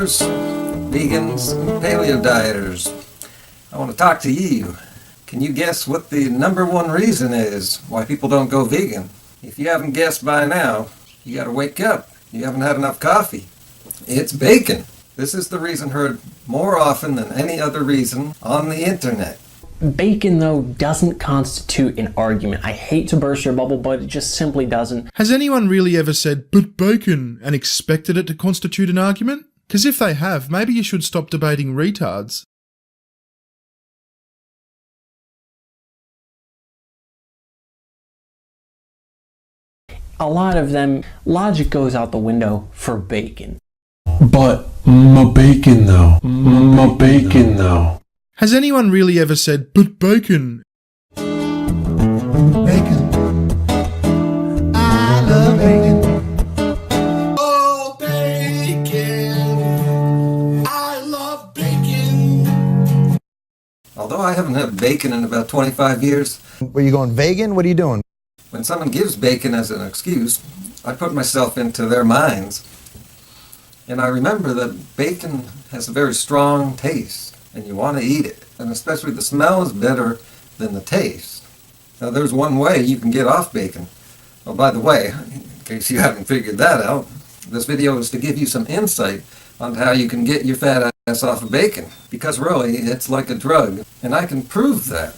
carnivores, vegans, and paleo dieters. I want to talk to you. Can you guess what the number one reason is why people don't go vegan? If you haven't guessed by now, you gotta wake up. You haven't had enough coffee. It's bacon. This is the reason heard more often than any other reason on the internet. Bacon, though, doesn't constitute an argument. I hate to burst your bubble, but it just simply doesn't. Has anyone really ever said, "but bacon," and expected it to constitute an argument? Because if they have, maybe you should stop debating retards. A lot of them, logic goes out the window for bacon. But my bacon though. My bacon though. Has anyone really ever said, "but bacon"? Bacon. I love bacon. Oh, bacon. I love bacon. Although I haven't had bacon in about 25 years, Were you going vegan? What are you doing? when someone gives bacon as an excuse, I put myself into their minds. And I remember that bacon has a very strong taste, and you want to eat it. And especially the smell is better than the taste. Now there's one way you can get off bacon. Oh, by the way, in case you haven't figured that out, this video is to give you some insight on how you can get your fat ass off of bacon. Because really, it's like a drug, and I can prove that.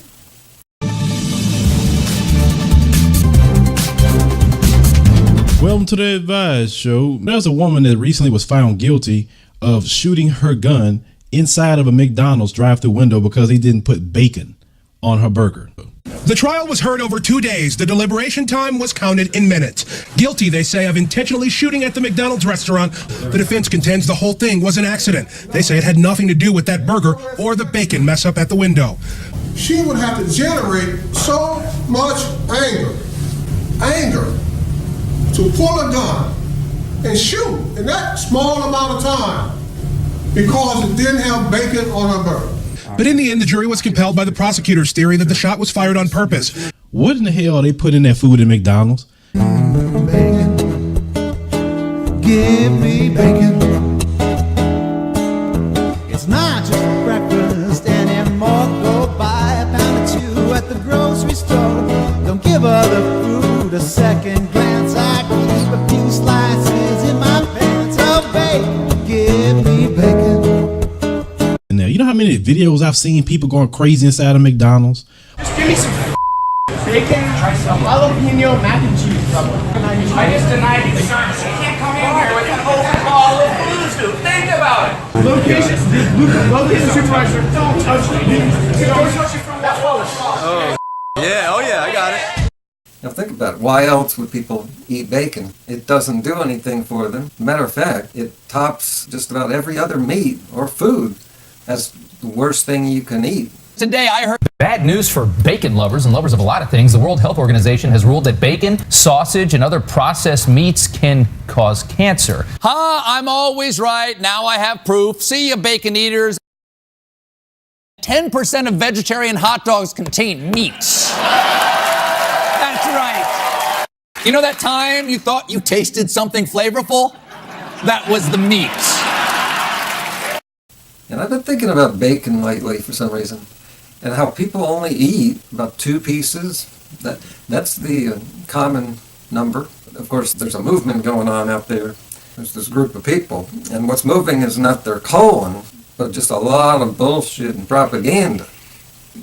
Welcome to the Advised Show. There's a woman that recently was found guilty of shooting her gun inside of a McDonald's drive-thru window because he didn't put bacon on her burger. The trial was heard over 2 days. The deliberation time was counted in minutes. Guilty, they say, of intentionally shooting at the McDonald's restaurant. The defense contends the whole thing was an accident. They say it had nothing to do with that burger or the bacon mess up at the window. She would have to generate so much anger, to pull a gun and shoot in that small amount of time because it didn't have bacon on her burger. But in the end, the jury was compelled by the prosecutor's theory that the shot was fired on purpose. What in the hell are they putting in that food at McDonald's? Bacon, give me bacon. It's not just for breakfast anymore. Go buy a pound or two at the grocery store. Don't give other food a second glance. I keep a few slices in my pants. Oh, bacon, give me bacon. Now, you know how many videos I've seen people going crazy inside of McDonald's? Just give me some bacon, jalapeno, mac and cheese. I just denied you the service. You can't come in here with an open bottle of booze. Think about it. Location supervisor. Don't touch me. Don't touch you from that wall. Oh yeah, I got it. Now think about it. Why else would people eat bacon? It doesn't do anything for them. Matter of fact, it tops just about every other meat or food as the worst thing you can eat. Today I heard bad news for bacon lovers and lovers of a lot of things. The World Health Organization has ruled that bacon, sausage, and other processed meats can cause cancer. I'm always right. Now I have proof. See you, bacon eaters. 10% of vegetarian hot dogs contain meat. That's right. You know that time you thought you tasted something flavorful? That was the meat. And I've been thinking about bacon lately for some reason, and how people only eat about 2 pieces. That's the common number. Of course, there's a movement going on out there. There's this group of people, and what's moving is not their colon, but just a lot of bullshit and propaganda.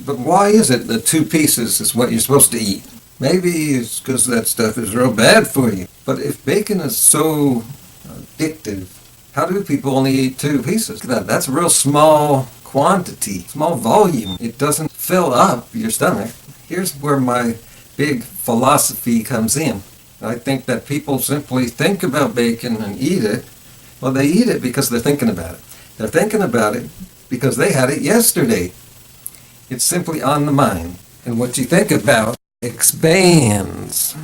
But why is it that 2 pieces is what you're supposed to eat? Maybe it's because that stuff is real bad for you. But if bacon is so addictive, how do people only eat 2 pieces? That's a real small quantity, small volume. It doesn't fill up your stomach. Here's where my big philosophy comes in. I think that people simply think about bacon and eat it. Well, they eat it because they're thinking about it. They're thinking about it because they had it yesterday. It's simply on the mind. And what you think about expands.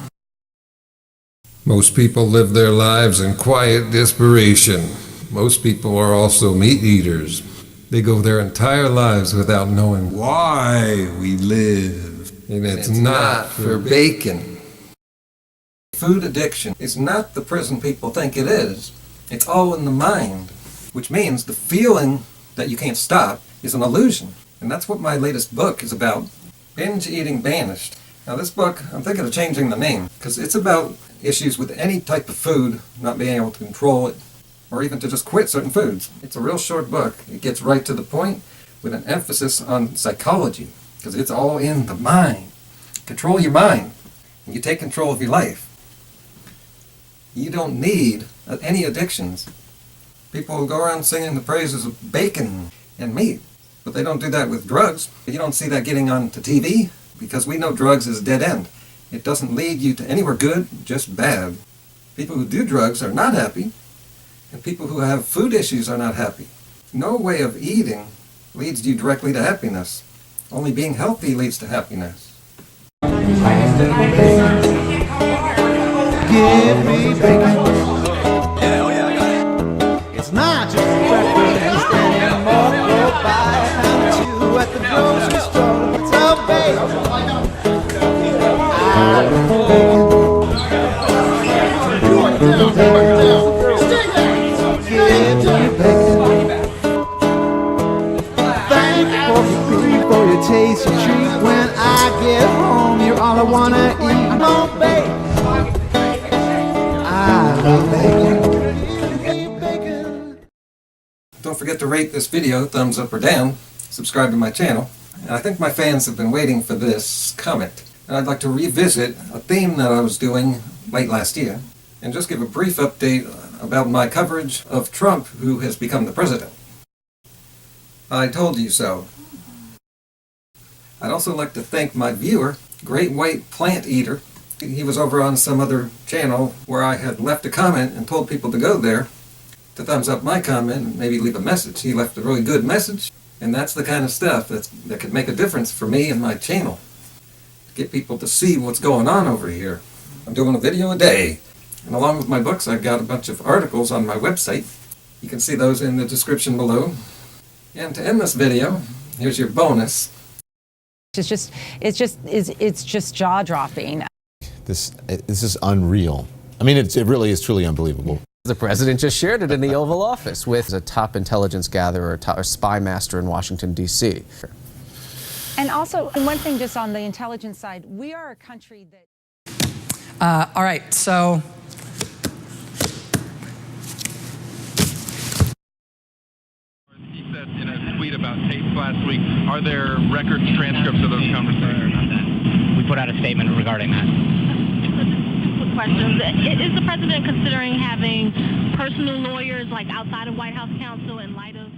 Most people live their lives in quiet desperation. Most people are also meat eaters. They go their entire lives without knowing why we live. And it's not for bacon. Food addiction is not the prison people think it is. It's all in the mind. which means the feeling that you can't stop is an illusion. And that's what my latest book is about, Binge Eating Banished. Now this book, I'm thinking of changing the name, because it's about issues with any type of food, not being able to control it, or even to just quit certain foods. It's a real short book. It gets right to the point with an emphasis on psychology, because it's all in the mind. Control your mind, and you take control of your life. You don't need any addictions. People will go around singing the praises of bacon and meat, but they don't do that with drugs. You don't see that getting on to TV, because we know drugs is a dead end. It doesn't lead you to anywhere good, just bad. People who do drugs are not happy, and people who have food issues are not happy. No way of eating leads you directly to happiness. Only being healthy leads to happiness. Give me bacon. Yeah, oh yeah, I got it. It's not just breakfast anymore. Go buy a pound or two at the grocery store. It's a bacon. Thank you for your grief, for your taste, your treat. When I get home, you're all I wanna eat. More bacon. I love bacon. Don't forget to rate this video, thumbs up or down, subscribe to my channel. And I think my fans have been waiting for this comment. And I'd like to revisit a theme that I was doing late last year, and just give a brief update about my coverage of Trump, who has become the president. I told you so. I'd also like to thank my viewer, Great White Plant Eater. He was over on some other channel where I had left a comment and told people to go there to thumbs up my comment and maybe leave a message. He left a really good message, and that's the kind of stuff that could make a difference for me and my channel. Get people to see what's going on over here. I'm doing a video a day, and along with my books I've got a bunch of articles on my website. You can see those in the description below. And to end this video, here's your bonus. It's just jaw-dropping. This is unreal. I mean, it really is truly unbelievable. The president just shared it in the Oval Office with a top intelligence gatherer, a spy master in Washington, D.C. And also, one thing just on the intelligence side, we are a country that... All right, so... He said in a tweet about tapes last week, are there records, transcripts of those conversations? We put out a statement regarding that. Questions. Is the president considering having personal lawyers like outside of White House counsel in light of